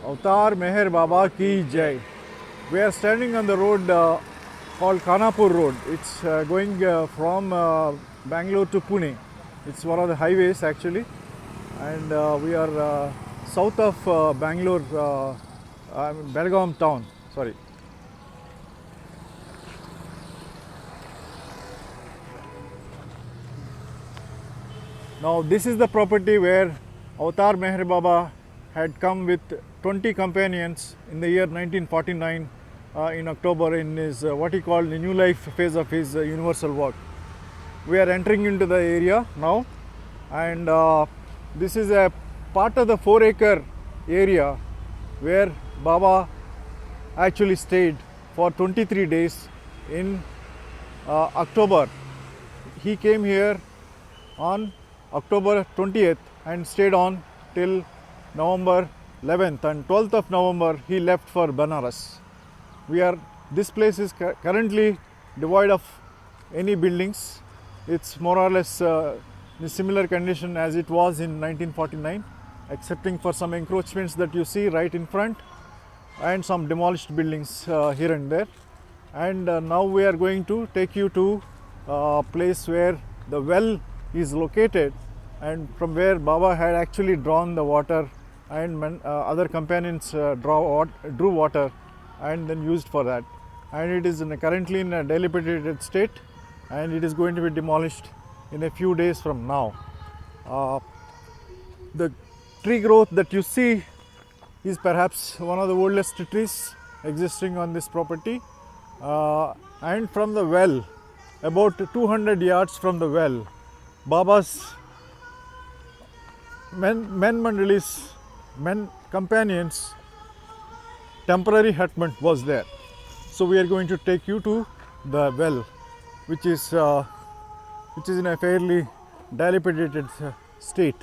Avatar Meher Baba Ki Jai. We are standing on the road called Khanapur Road. It's going from Bangalore to Pune. It's one of the highways actually, and we are south of Bangalore, Belgaum town. Sorry. Now this is the property where Avatar Meher Baba had come with 20 companions in the year 1949 in October in his what he called the new life phase of his universal work. We are entering into the area now, and this is a part of the 4-acre area where Baba actually stayed for 23 days in October. He came here on October 20th and stayed on till November 11th, and 12th of November he left for Banaras. This place is currently devoid of any buildings. It's more or less in similar condition as it was in 1949, excepting for some encroachments that you see right in front and some demolished buildings here and there. And now we are going to take you to a place where the well is located, and from where Baba had actually drawn the water, and other companions drew water and then used for that. And it is currently in a dilapidated state, and it is going to be demolished in a few days from now. The tree growth that you see is perhaps one of the oldest trees existing on this property. And from the well, about 200 yards from the well, Baba's men companions temporary hutment was there. So we are going to take you to the well, which is in a fairly dilapidated state.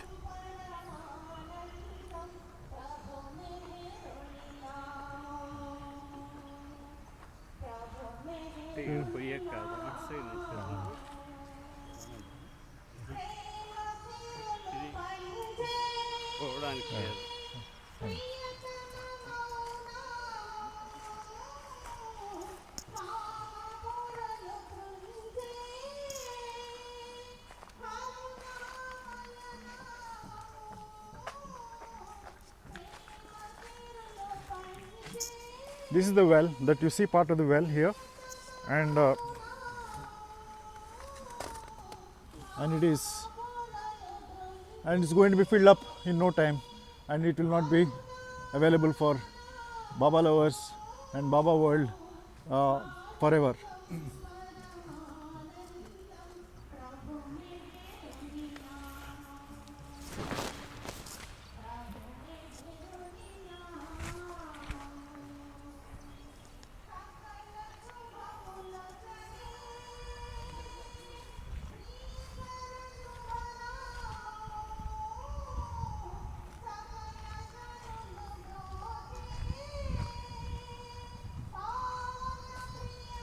This is the well that you see, part of the well here, and it's going to be filled up in no time, and it will not be available for Baba lovers and Baba world forever.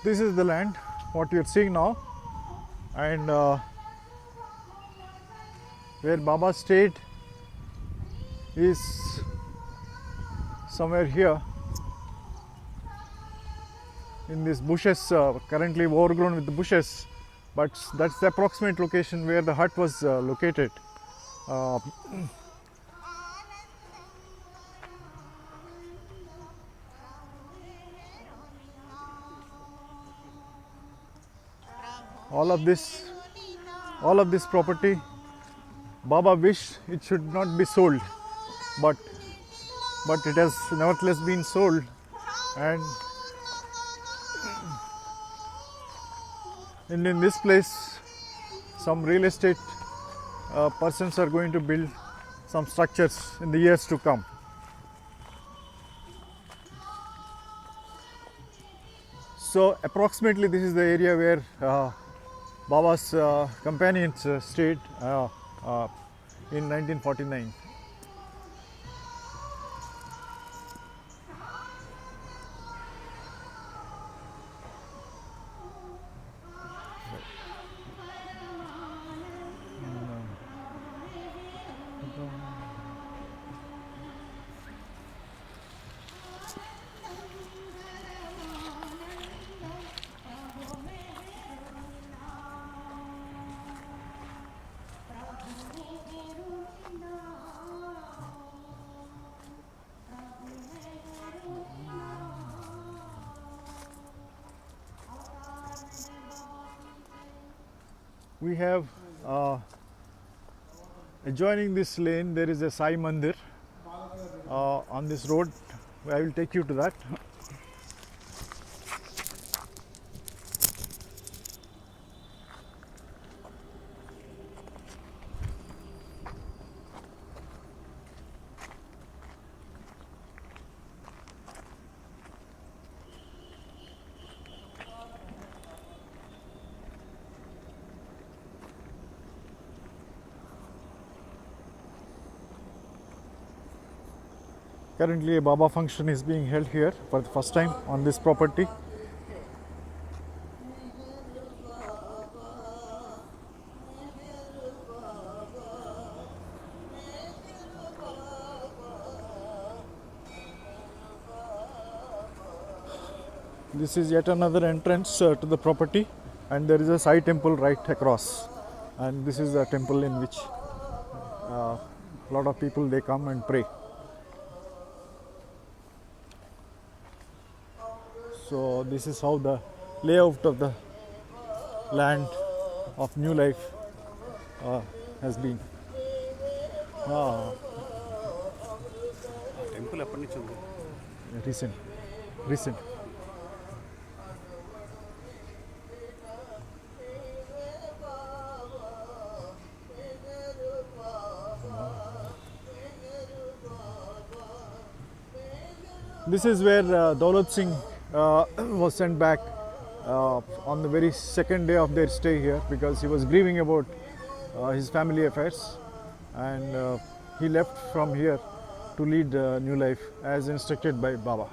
This is the land, what you are seeing now, and where Baba stayed is somewhere here in these bushes, currently overgrown with the bushes, but that's the approximate location where the hut was located. All of this property, Baba wished it should not be sold, but it has nevertheless been sold, and in this place some real estate persons are going to build some structures in the years to come. So approximately this is the area where Baba's companions stayed in 1949. We have adjoining this lane there is a Sai Mandir on this road. I will take you to that. Currently a Baba function is being held here for the first time on this property. This is yet another entrance to the property, and there is a Sai temple right across, and this is a temple in which a lot of people they come and pray. So this is how the layout of the land of New Life has been. Temple ఎప్పటి నుంచి ఉంది? Recent. This is where Dorat Singh was sent back on the very second day of their stay here, because he was grieving about his family affairs, and he left from here to lead New Life as instructed by Baba.